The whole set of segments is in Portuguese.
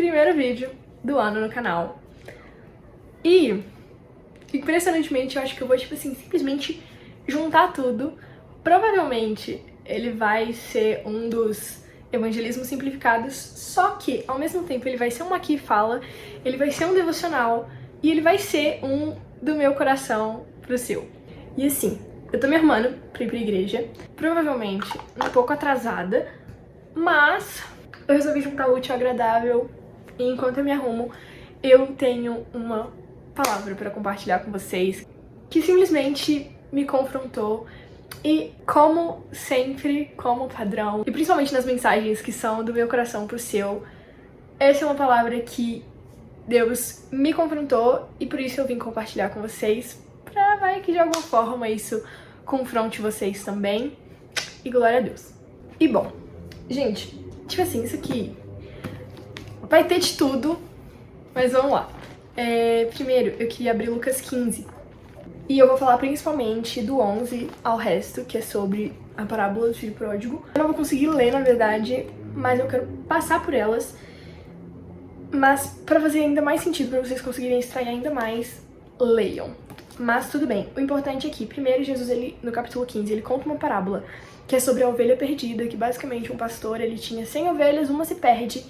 primeiro vídeo do ano no canal. E, impressionantemente, eu acho que eu vou, tipo assim, simplesmente juntar tudo. Provavelmente ele vai ser um dos evangelismos simplificados, só que, ao mesmo tempo, ele vai ser um aqui e fala, ele vai ser um devocional e ele vai ser um do meu coração pro seu. E assim, eu tô me arrumando pra ir pra igreja, provavelmente um pouco atrasada, mas eu resolvi juntar o útil ao agradável e enquanto eu me arrumo, eu tenho uma palavra pra compartilhar com vocês que simplesmente me confrontou e, como sempre, como padrão, e principalmente nas mensagens que são do meu coração pro seu, essa é uma palavra que Deus me confrontou e por isso eu vim compartilhar com vocês, pra vai que de alguma forma isso confronte vocês também. E glória a Deus. E bom, gente, tipo assim, isso aqui vai ter de tudo, mas vamos lá. Primeiro, eu queria abrir Lucas 15. E eu vou falar principalmente do 11 ao resto, que é sobre a parábola do filho pródigo. Eu não vou conseguir ler, na verdade, mas eu quero passar por elas. Mas pra fazer ainda mais sentido, pra vocês conseguirem extrair ainda mais, leiam. Mas tudo bem, o importante aqui, primeiro Jesus, ele, no capítulo 15, ele conta uma parábola que é sobre a ovelha perdida, que basicamente um pastor, ele tinha 100 ovelhas, uma se perde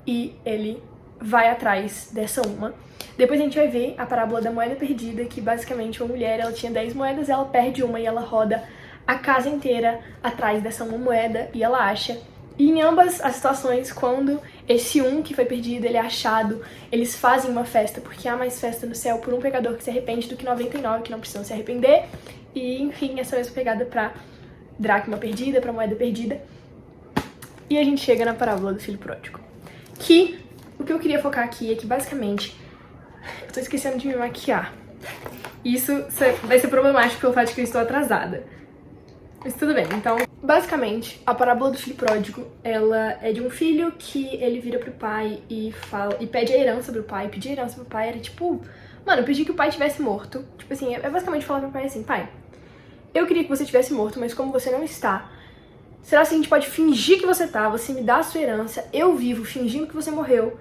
e ele vai atrás dessa uma. Depois a gente vai ver a parábola da moeda perdida, que basicamente uma mulher, ela tinha 10 moedas, ela perde uma e ela roda a casa inteira atrás dessa uma moeda e ela acha. E em ambas as situações, quando esse um que foi perdido, ele é achado, eles fazem uma festa, porque há mais festa no céu por um pecador que se arrepende do que 99 que não precisam se arrepender. E, enfim, essa mesma pegada pra dracma perdida, pra moeda perdida. E a gente chega na parábola do filho pródigo. Que, o que eu queria focar aqui é que, basicamente, eu tô esquecendo de me maquiar. Isso vai ser problemático pelo fato de que eu estou atrasada. Mas tudo bem, então, basicamente, a parábola do filho pródigo, ela é de um filho que ele vira pro pai e fala, e pede a herança pro pai. Pedir a herança pro pai era tipo, mano, eu pedi que o pai tivesse morto. Tipo assim, é basicamente falar pro pai assim, pai, eu queria que você tivesse morto, mas como você não está, será que a gente pode fingir que você tá, você me dá a sua herança, eu vivo fingindo que você morreu,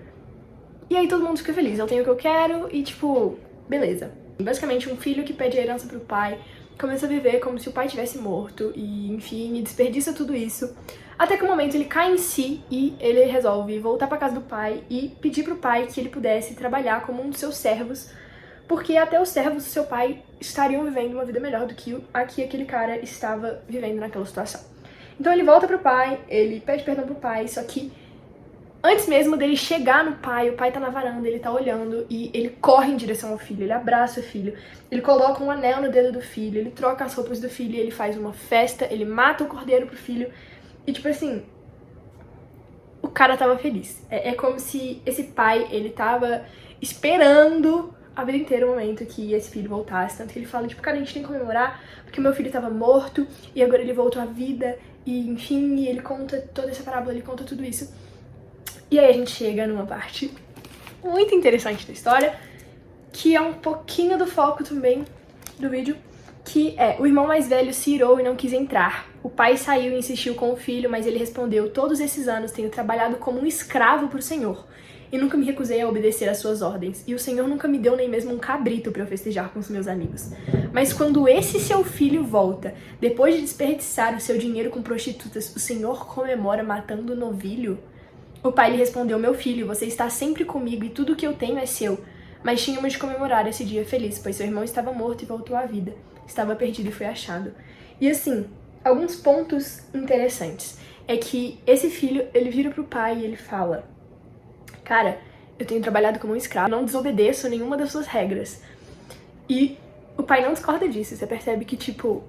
e aí todo mundo fica feliz, eu tenho o que eu quero e tipo, beleza. Basicamente, um filho que pede a herança pro pai começa a viver como se o pai tivesse morto e, enfim, e desperdiça tudo isso. Até que um momento ele cai em si e ele resolve voltar pra casa do pai e pedir pro pai que ele pudesse trabalhar como um dos seus servos, porque até os servos do seu pai estariam vivendo uma vida melhor do que a que aquele cara estava vivendo naquela situação. Então ele volta pro pai, ele pede perdão pro pai, só que antes mesmo dele chegar no pai, o pai tá na varanda, ele tá olhando e ele corre em direção ao filho, ele abraça o filho, ele coloca um anel no dedo do filho, ele troca as roupas do filho, ele faz uma festa, ele mata o cordeiro pro filho e tipo assim, o cara tava feliz. É como se esse pai, ele tava esperando a vida inteira o momento que esse filho voltasse, tanto que ele fala, tipo, cara, a gente tem que comemorar porque meu filho tava morto e agora ele voltou à vida e enfim, e ele conta toda essa parábola, ele conta tudo isso. E aí a gente chega numa parte muito interessante da história, que é um pouquinho do foco também do vídeo, que é, o irmão mais velho se irou e não quis entrar. O pai saiu e insistiu com o filho, mas ele respondeu, todos esses anos tenho trabalhado como um escravo pro Senhor, e nunca me recusei a obedecer às suas ordens, e o Senhor nunca me deu nem mesmo um cabrito pra eu festejar com os meus amigos. Mas quando esse seu filho volta, depois de desperdiçar o seu dinheiro com prostitutas, o Senhor comemora matando o novilho? O pai lhe respondeu, meu filho, você está sempre comigo e tudo o que eu tenho é seu. Mas tínhamos de comemorar esse dia feliz, pois seu irmão estava morto e voltou à vida. Estava perdido e foi achado. E assim, alguns pontos interessantes. É que esse filho, ele vira pro pai e ele fala, cara, eu tenho trabalhado como um escravo, não desobedeço nenhuma das suas regras. E o pai não discorda disso, você percebe que, tipo,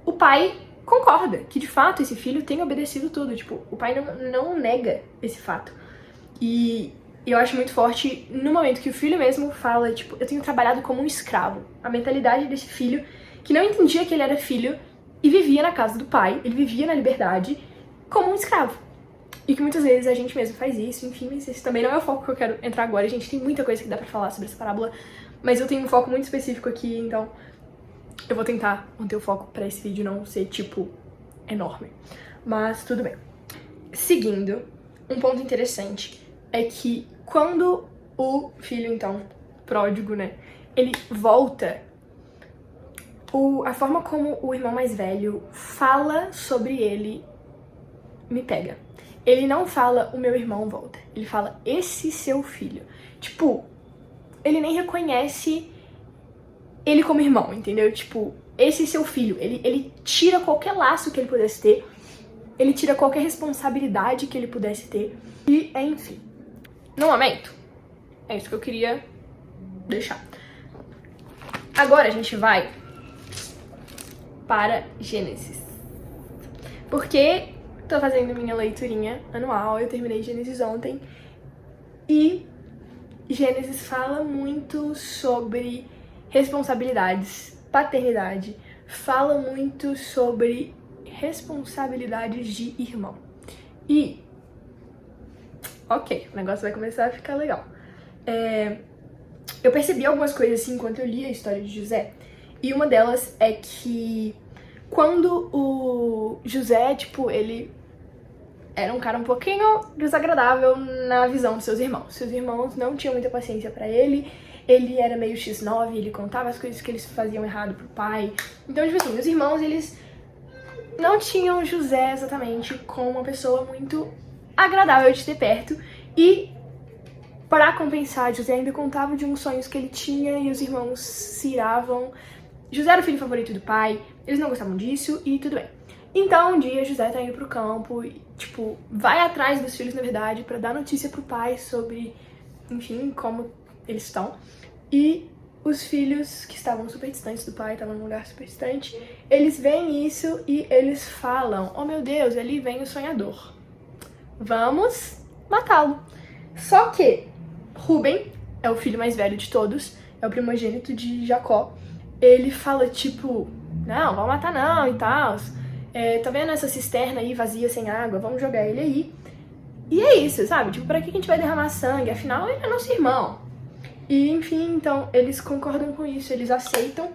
o pai concorda que, de fato, esse filho tem obedecido tudo. Tipo, o pai não nega esse fato. E eu acho muito forte no momento que o filho mesmo fala, tipo, eu tenho trabalhado como um escravo. A mentalidade desse filho, que não entendia que ele era filho e vivia na casa do pai, ele vivia na liberdade como um escravo. E que muitas vezes a gente mesmo faz isso, enfim, mas esse também não é o foco que eu quero entrar agora. A gente tem muita coisa que dá pra falar sobre essa parábola, mas eu tenho um foco muito específico aqui, então eu vou tentar manter o foco pra esse vídeo não ser, tipo, enorme. Mas tudo bem. Seguindo, um ponto interessante é que quando o filho, então, pródigo, né, ele volta, a forma como o irmão mais velho fala sobre ele me pega. Ele não fala, o meu irmão volta. Ele fala, esse seu filho. Tipo, ele nem reconhece ele como irmão, entendeu? Tipo, esse seu filho. Ele tira qualquer laço que ele pudesse ter. Ele tira qualquer responsabilidade que ele pudesse ter. E, enfim. No momento, é isso que eu queria deixar. Agora a gente vai para Gênesis. Porque tô fazendo minha leiturinha anual, eu terminei Gênesis ontem. E Gênesis fala muito sobre responsabilidades, paternidade. Fala muito sobre responsabilidades de irmão. E, ok, o negócio vai começar a ficar legal. Eu percebi algumas coisas assim enquanto eu li a história de José. E uma delas é que quando o José, tipo, ele era um cara um pouquinho desagradável na visão dos seus irmãos. Seus irmãos não tinham muita paciência pra ele. Ele era meio X9, ele contava as coisas que eles faziam errado pro pai. Então, tipo assim, os irmãos, eles não tinham José exatamente como uma pessoa muito agradável de ter perto. E, para compensar, José ainda contava de uns sonhos que ele tinha e os irmãos se iravam. José era o filho favorito do pai, eles não gostavam disso e tudo bem. Então, um dia, José tá indo pro campo e, tipo, vai atrás dos filhos, na verdade, pra dar notícia pro pai sobre, enfim, como eles estão. E os filhos, que estavam super distantes do pai, estavam num lugar super distante, eles veem isso e eles falam, oh meu Deus, ali vem o sonhador. Vamos matá-lo. Só que Rúben é o filho mais velho de todos, é o primogênito de Jacó. Ele fala, tipo, não, vamos matar não e tal. Tá vendo essa cisterna aí vazia, sem água? Vamos jogar ele aí. E é isso, sabe? Tipo, pra que a gente vai derramar sangue? Afinal, ele é nosso irmão. E, enfim, então, eles concordam com isso, eles aceitam.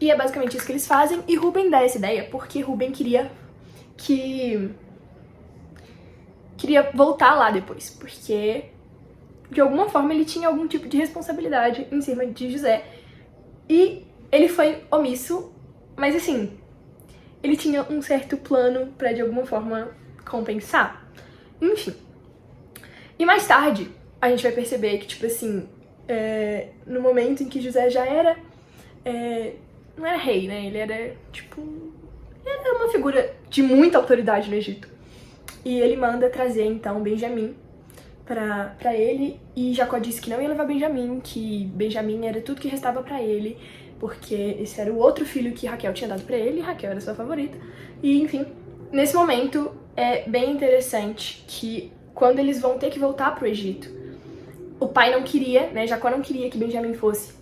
E é basicamente isso que eles fazem. E Rúben dá essa ideia porque Rúben queria voltar lá depois. Porque, de alguma forma, ele tinha algum tipo de responsabilidade em cima de José. E ele foi omisso, mas assim, ele tinha um certo plano pra de alguma forma compensar. Enfim. E mais tarde, a gente vai perceber que, tipo assim, no momento em que José já era, não era rei, né? Ele era, tipo, era uma figura de muita autoridade no Egito. E ele manda trazer, então, Benjamim pra ele, e Jacó disse que não ia levar Benjamim, que Benjamim era tudo que restava pra ele, porque esse era o outro filho que Raquel tinha dado pra ele, e Raquel era sua favorita. E, enfim, nesse momento é bem interessante que quando eles vão ter que voltar pro Egito, o pai não queria, né, Jacó não queria que Benjamim fosse.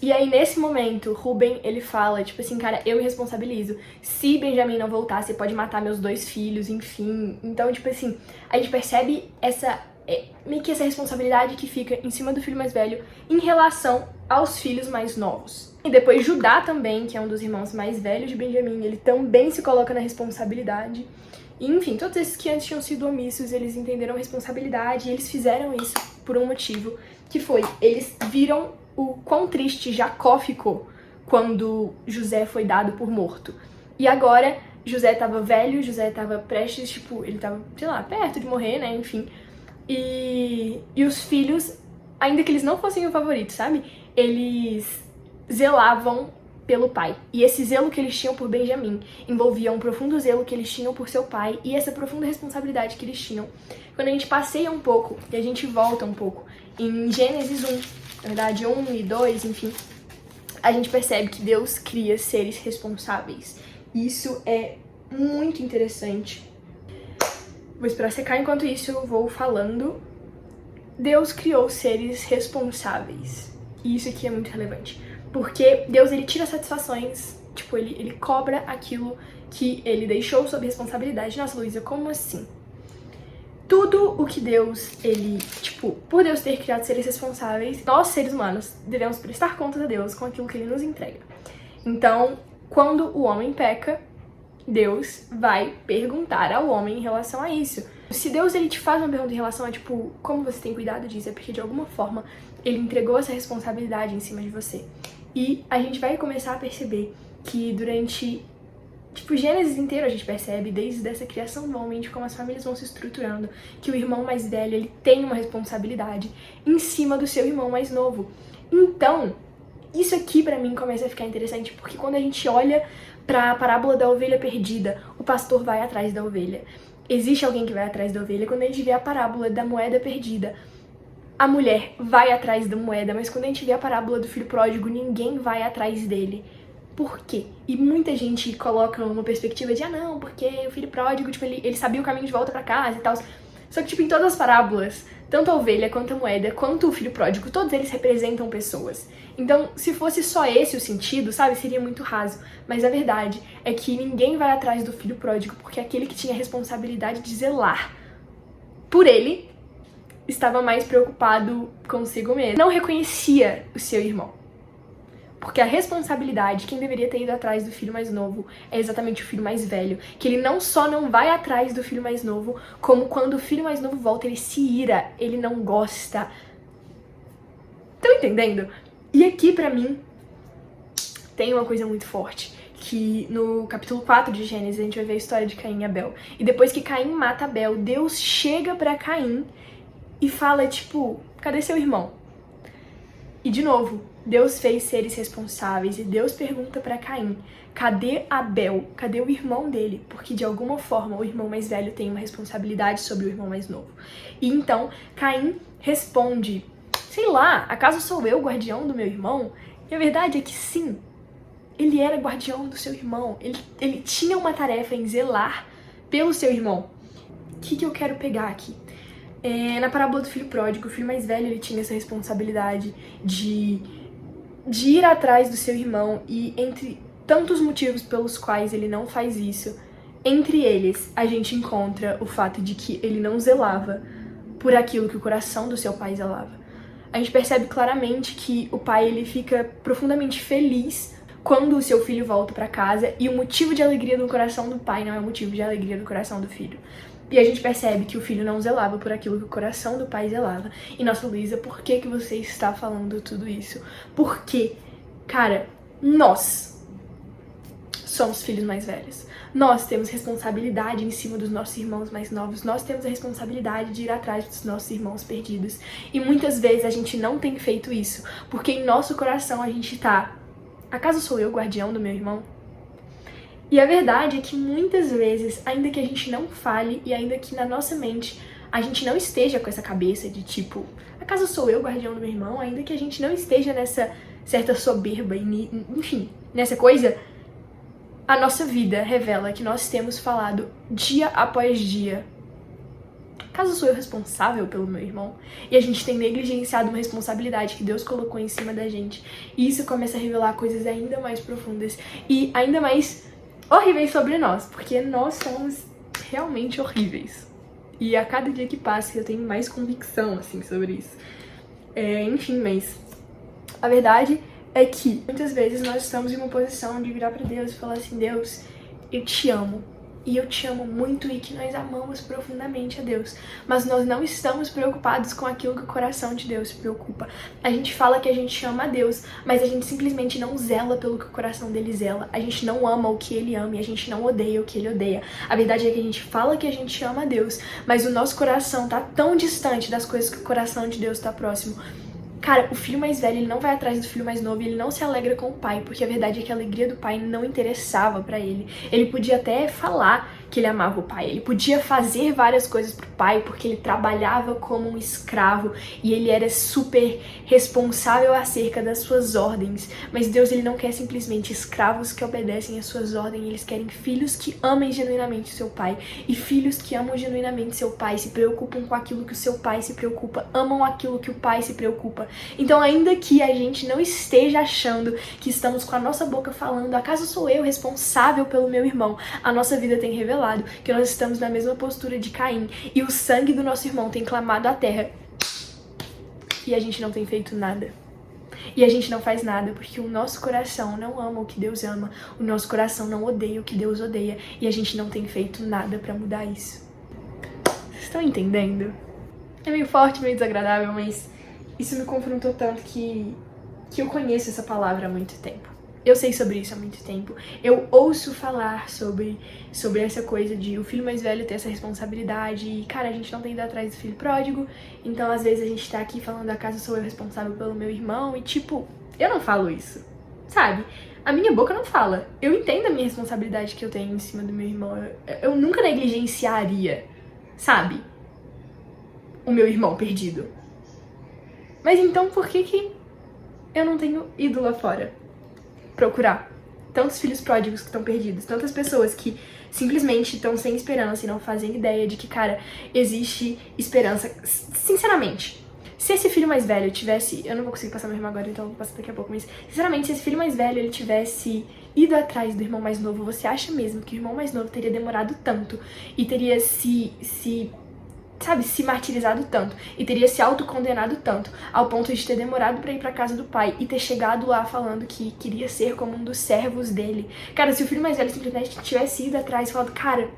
E aí, nesse momento, Rúben, ele fala, tipo assim, cara, eu me responsabilizo. Se Benjamim não voltar, você pode matar meus 2 filhos, enfim. Então, tipo assim, a gente percebe meio que essa responsabilidade que fica em cima do filho mais velho em relação aos filhos mais novos. E depois Judá também, que é um dos irmãos mais velhos de Benjamim, ele também se coloca na responsabilidade. E, enfim, todos esses que antes tinham sido omissos, eles entenderam a responsabilidade e eles fizeram isso por um motivo, que foi, eles viram o quão triste Jacó ficou quando José foi dado por morto. E agora, José tava velho, José tava prestes, tipo, ele tava, sei lá, perto de morrer, né, enfim. E os filhos, ainda que eles não fossem o favorito, sabe? Eles zelavam pelo pai. E esse zelo que eles tinham por Benjamim envolvia um profundo zelo que eles tinham por seu pai e essa profunda responsabilidade que eles tinham. Quando a gente passeia um pouco e a gente volta um pouco em Gênesis 1, na verdade 1 e 2, enfim, a gente percebe que Deus cria seres responsáveis. Isso é muito interessante. Vou esperar secar, enquanto isso eu vou falando. Deus criou seres responsáveis. E isso aqui é muito relevante. Porque Deus, ele tira satisfações, tipo, ele cobra aquilo que ele deixou sob responsabilidade. Nossa, Luísa, como assim? Tudo o que Deus, ele, tipo, por Deus ter criado seres responsáveis, nós, seres humanos, devemos prestar contas a Deus com aquilo que ele nos entrega. Então, quando o homem peca, Deus vai perguntar ao homem em relação a isso. Se Deus, ele te faz uma pergunta em relação a, tipo, como você tem cuidado disso, é porque de alguma forma ele entregou essa responsabilidade em cima de você. E a gente vai começar a perceber que durante, tipo, Gênesis inteiro a gente percebe, desde essa criação do homem, de como as famílias vão se estruturando, que o irmão mais velho, ele tem uma responsabilidade em cima do seu irmão mais novo. Então, isso aqui pra mim começa a ficar interessante, porque quando a gente olha pra parábola da ovelha perdida, o pastor vai atrás da ovelha. Existe alguém que vai atrás da ovelha. Quando a gente vê a parábola da moeda perdida, a mulher vai atrás da moeda, mas quando a gente vê a parábola do filho pródigo, ninguém vai atrás dele. Por quê? E muita gente coloca uma perspectiva de, não, porque o filho pródigo, tipo, ele sabia o caminho de volta pra casa e tal. Só que, tipo, em todas as parábolas, tanto a ovelha, quanto a moeda, quanto o filho pródigo, todos eles representam pessoas. Então, se fosse só esse o sentido, sabe, seria muito raso. Mas a verdade é que ninguém vai atrás do filho pródigo, porque aquele que tinha a responsabilidade de zelar por ele estava mais preocupado consigo mesmo. Não reconhecia o seu irmão. Porque a responsabilidade, quem deveria ter ido atrás do filho mais novo, é exatamente o filho mais velho. Que ele não só não vai atrás do filho mais novo, como quando o filho mais novo volta, ele se ira, ele não gosta. Estão entendendo? E aqui, pra mim, tem uma coisa muito forte. Que no capítulo 4 de Gênesis, a gente vai ver a história de Caim e Abel. E depois que Caim mata Abel, Deus chega pra Caim e fala, tipo, cadê seu irmão? E de novo, Deus fez seres responsáveis e Deus pergunta pra Caim, cadê Abel? Cadê o irmão dele? Porque de alguma forma o irmão mais velho tem uma responsabilidade sobre o irmão mais novo. E então Caim responde, sei lá, acaso sou eu guardião do meu irmão? E a verdade é que sim, ele era guardião do seu irmão. Ele tinha uma tarefa em zelar pelo seu irmão. O que eu quero pegar aqui? Na parábola do filho pródigo, o filho mais velho, ele tinha essa responsabilidade de ir atrás do seu irmão, e entre tantos motivos pelos quais ele não faz isso, entre eles a gente encontra o fato de que ele não zelava por aquilo que o coração do seu pai zelava. A gente percebe claramente que o pai, ele fica profundamente feliz quando o seu filho volta pra casa, e o motivo de alegria do coração do pai não é o motivo de alegria do coração do filho. E a gente percebe que o filho não zelava por aquilo que o coração do pai zelava. E nossa, Luísa, por que você está falando tudo isso? Porque, cara, nós somos filhos mais velhos. Nós temos responsabilidade em cima dos nossos irmãos mais novos. Nós temos a responsabilidade de ir atrás dos nossos irmãos perdidos. E muitas vezes a gente não tem feito isso, porque em nosso coração a gente tá, acaso sou eu guardião do meu irmão? E a verdade é que muitas vezes, ainda que a gente não fale e ainda que na nossa mente a gente não esteja com essa cabeça de tipo, acaso sou eu guardião do meu irmão? Ainda que a gente não esteja nessa certa soberba, enfim, nessa coisa, a nossa vida revela que nós temos falado dia após dia, acaso sou eu responsável pelo meu irmão? E a gente tem negligenciado uma responsabilidade que Deus colocou em cima da gente. E isso começa a revelar coisas ainda mais profundas e ainda mais horríveis sobre nós, porque nós somos realmente horríveis. E a cada dia que passa eu tenho mais convicção, assim, sobre isso. Enfim, mas a verdade é que muitas vezes nós estamos em uma posição de virar pra Deus e falar assim, Deus, eu te amo. E eu te amo muito, e que nós amamos profundamente a Deus. Mas nós não estamos preocupados com aquilo que o coração de Deus se preocupa. A gente fala que a gente ama a Deus, mas a gente simplesmente não zela pelo que o coração dele zela. A gente não ama o que ele ama e a gente não odeia o que ele odeia. A verdade é que a gente fala que a gente ama a Deus, mas o nosso coração tá tão distante das coisas que o coração de Deus tá próximo. Cara, o filho mais velho, ele não vai atrás do filho mais novo e ele não se alegra com o pai, porque a verdade é que a alegria do pai não interessava pra ele. Ele podia até falar que ele amava o pai, ele podia fazer várias coisas pro pai, porque ele trabalhava como um escravo e ele era super responsável acerca das suas ordens. Mas Deus, ele não quer simplesmente escravos que obedecem às suas ordens, eles querem filhos que amem genuinamente seu pai. E filhos que amam genuinamente seu pai, se preocupam com aquilo que o seu pai se preocupa, amam aquilo que o pai se preocupa. Então, ainda que a gente não esteja achando que estamos com a nossa boca falando, acaso sou eu responsável pelo meu irmão, a nossa vida tem revelado que nós estamos na mesma postura de Caim e o sangue do nosso irmão tem clamado à terra e a gente não tem feito nada. E a gente não faz nada porque o nosso coração não ama o que Deus ama, o nosso coração não odeia o que Deus odeia, e a gente não tem feito nada pra mudar isso. estão entendendo? É meio forte, meio desagradável, mas isso me confrontou tanto que eu conheço essa palavra há muito tempo. Eu sei sobre isso há muito tempo. Eu ouço falar sobre essa coisa de o filho mais velho ter essa responsabilidade. E, cara, a gente não tem ido atrás do filho pródigo. Então, às vezes, a gente tá aqui falando, acaso sou eu responsável pelo meu irmão? E, tipo, eu não falo isso, sabe? A minha boca não fala. Eu entendo a minha responsabilidade que eu tenho em cima do meu irmão. Eu nunca negligenciaria, sabe? O meu irmão perdido. Mas então, por que eu não tenho ido lá fora procurar tantos filhos pródigos que estão perdidos, tantas pessoas que simplesmente estão sem esperança e não fazem ideia de que, cara, existe esperança. Sinceramente, se esse filho mais velho tivesse... Eu não vou conseguir passar meu irmão agora, então eu vou passar daqui a pouco, mas sinceramente, se esse filho mais velho ele tivesse ido atrás do irmão mais novo, você acha mesmo que o irmão mais novo teria demorado tanto e teria se martirizado tanto e teria se autocondenado tanto ao ponto de ter demorado pra ir pra casa do pai e ter chegado lá falando que queria ser como um dos servos dele? Cara, se o filho mais velho simplesmente tivesse ido atrás e falado, cara,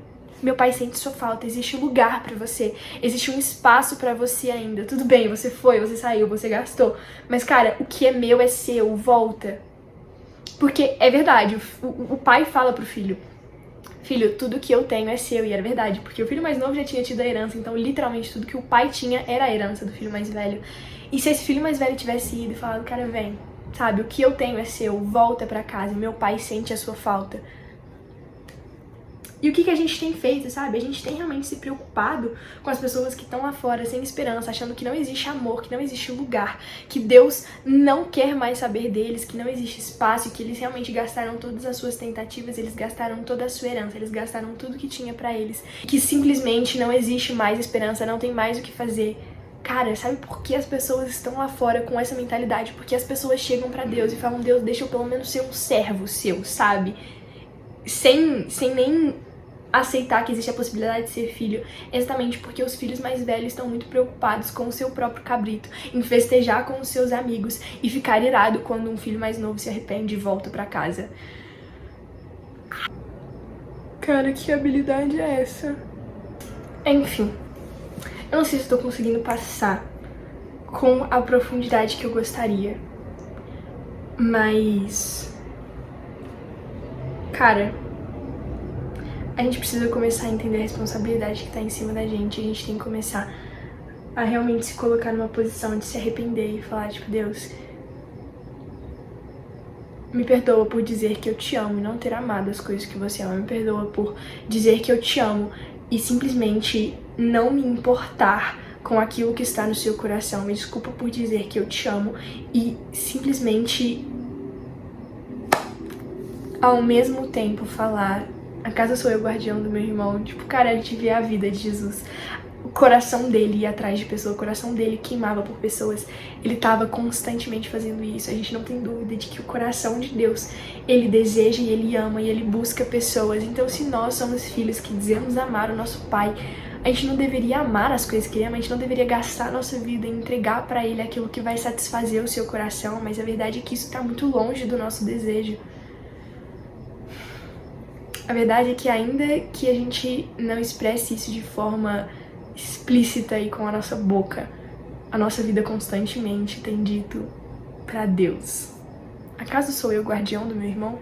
meu pai sente sua falta, existe um lugar pra você, existe um espaço pra você ainda, tudo bem, você foi, você saiu, você gastou, mas cara, o que é meu é seu, volta. Porque é verdade, o pai fala pro filho, filho, tudo que eu tenho é seu, e era verdade, porque o filho mais novo já tinha tido a herança, então literalmente tudo que o pai tinha era a herança do filho mais velho. E se esse filho mais velho tivesse ido e falado, cara, vem, sabe, o que eu tenho é seu, volta pra casa, meu pai sente a sua falta. E o que a gente tem feito, sabe? A gente tem realmente se preocupado com as pessoas que estão lá fora sem esperança, achando que não existe amor, que não existe lugar, que Deus não quer mais saber deles, que não existe espaço, que eles realmente gastaram todas as suas tentativas, eles gastaram toda a sua herança, eles gastaram tudo que tinha pra eles, que simplesmente não existe mais esperança, não tem mais o que fazer. Cara, sabe por que as pessoas estão lá fora com essa mentalidade? Porque as pessoas chegam pra Deus e falam, Deus, deixa eu pelo menos ser um servo seu, sabe? Sem nem aceitar que existe a possibilidade de ser filho, exatamente porque os filhos mais velhos estão muito preocupados com o seu próprio cabrito, em festejar com os seus amigos e ficar irado quando um filho mais novo se arrepende e volta pra casa. Cara, que habilidade é essa? Enfim, eu não sei se estou conseguindo passar com a profundidade que eu gostaria, mas... cara, a gente precisa começar a entender a responsabilidade que tá em cima da gente. A gente tem que começar a realmente se colocar numa posição de se arrepender e falar, tipo, Deus, me perdoa por dizer que eu te amo e não ter amado as coisas que você ama. Me perdoa por dizer que eu te amo e simplesmente não me importar com aquilo que está no seu coração. Me desculpa por dizer que eu te amo e simplesmente, ao mesmo tempo, falar, acaso sou eu guardião do meu irmão? Tipo, cara, a gente vê a vida de Jesus. O coração dele ia atrás de pessoas, o coração dele queimava por pessoas. Ele estava constantemente fazendo isso. A gente não tem dúvida de que o coração de Deus, ele deseja e ele ama e ele busca pessoas. Então, se nós somos filhos que dizemos amar o nosso pai, a gente não deveria amar as coisas que ele ama, a gente não deveria gastar a nossa vida em entregar pra ele aquilo que vai satisfazer o seu coração. Mas a verdade é que isso está muito longe do nosso desejo. A verdade é que ainda que a gente não expresse isso de forma explícita e com a nossa boca, a nossa vida constantemente tem dito pra Deus, acaso sou eu guardião do meu irmão?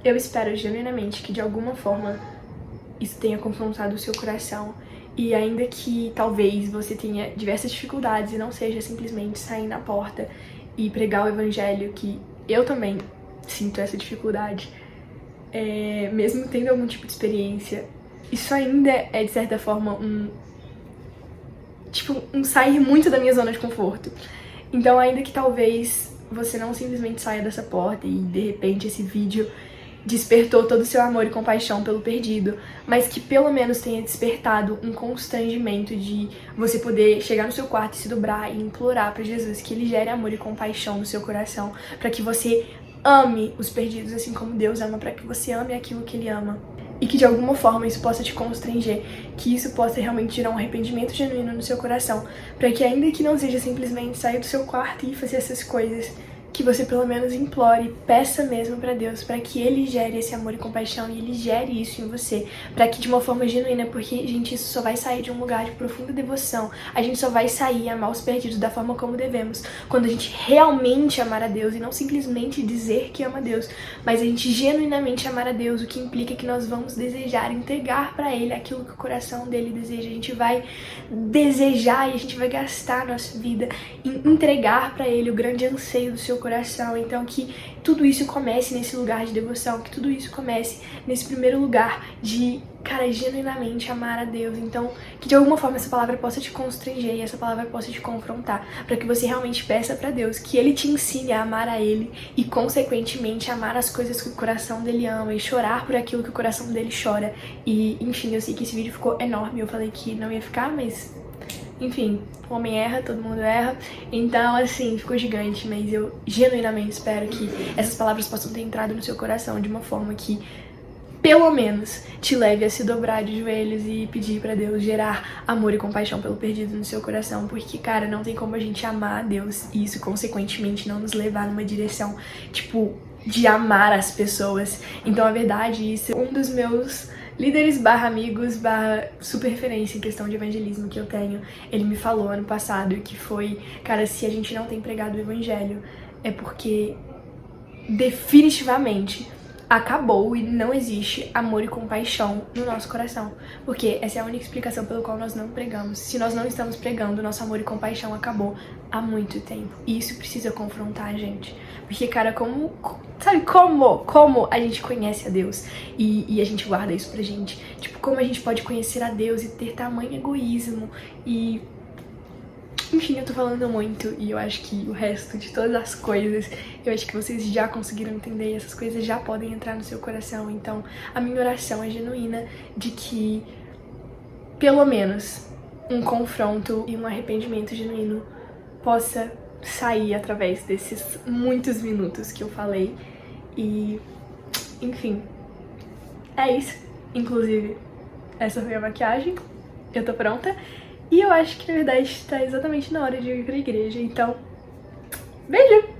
Eu espero genuinamente que de alguma forma isso tenha confrontado o seu coração e ainda que talvez você tenha diversas dificuldades e não seja simplesmente sair na porta e pregar o evangelho, que eu também sinto essa dificuldade, mesmo tendo algum tipo de experiência, isso ainda é de certa forma um sair muito da minha zona de conforto. Então ainda que talvez você não simplesmente saia dessa porta e de repente esse vídeo despertou todo o seu amor e compaixão pelo perdido, mas que pelo menos tenha despertado um constrangimento de você poder chegar no seu quarto e se dobrar e implorar pra Jesus que ele gere amor e compaixão no seu coração, pra que você ame os perdidos assim como Deus ama, pra que você ame aquilo que ele ama. E que de alguma forma isso possa te constranger, que isso possa realmente gerar um arrependimento genuíno no seu coração, pra que ainda que não seja simplesmente sair do seu quarto e fazer essas coisas, que você pelo menos implore, peça mesmo pra Deus, pra que Ele gere esse amor e compaixão e Ele gere isso em você, pra que de uma forma genuína, porque, gente, isso só vai sair de um lugar de profunda devoção, a gente só vai sair e amar os perdidos da forma como devemos, quando a gente realmente amar a Deus e não simplesmente dizer que ama a Deus, mas a gente genuinamente amar a Deus, o que implica que nós vamos desejar entregar pra Ele aquilo que o coração dele deseja, a gente vai desejar e a gente vai gastar a nossa vida em entregar pra Ele o grande anseio do seu coração. Então que tudo isso comece nesse lugar de devoção, que tudo isso comece nesse primeiro lugar de, cara, genuinamente amar a Deus. Então que de alguma forma essa palavra possa te constranger e essa palavra possa te confrontar, para que você realmente peça pra Deus que Ele te ensine a amar a Ele e consequentemente amar as coisas que o coração dele ama e chorar por aquilo que o coração dele chora. E enfim, eu sei que esse vídeo ficou enorme, eu falei que não ia ficar, mas enfim, o homem erra, todo mundo erra, então assim, ficou gigante, mas eu genuinamente espero que essas palavras possam ter entrado no seu coração de uma forma que, pelo menos, te leve a se dobrar de joelhos e pedir pra Deus gerar amor e compaixão pelo perdido no seu coração, porque, cara, não tem como a gente amar a Deus e isso, consequentemente, não nos levar numa direção, tipo, de amar as pessoas. Então, a verdade, isso é um dos meus líderes / amigos / super referência em questão de evangelismo que eu tenho. Ele me falou ano passado que foi, cara, se a gente não tem pregado o evangelho, é porque definitivamente acabou e não existe amor e compaixão no nosso coração. Porque essa é a única explicação pelo qual nós não pregamos. Se nós não estamos pregando, nosso amor e compaixão acabou há muito tempo. E isso precisa confrontar a gente. Porque, cara, sabe como a gente conhece a Deus e a gente guarda isso pra gente? Tipo, como a gente pode conhecer a Deus e ter tamanho egoísmo e... Enfim, eu tô falando muito e eu acho que o resto de todas as coisas, eu acho que vocês já conseguiram entender e essas coisas já podem entrar no seu coração. Então, a minha oração é genuína de que, pelo menos, um confronto e um arrependimento genuíno possa sair através desses muitos minutos que eu falei. E, enfim, é isso. Inclusive, essa foi a maquiagem. Eu tô pronta. E eu acho que, na verdade, tá exatamente na hora de ir pra igreja. Então, beijo!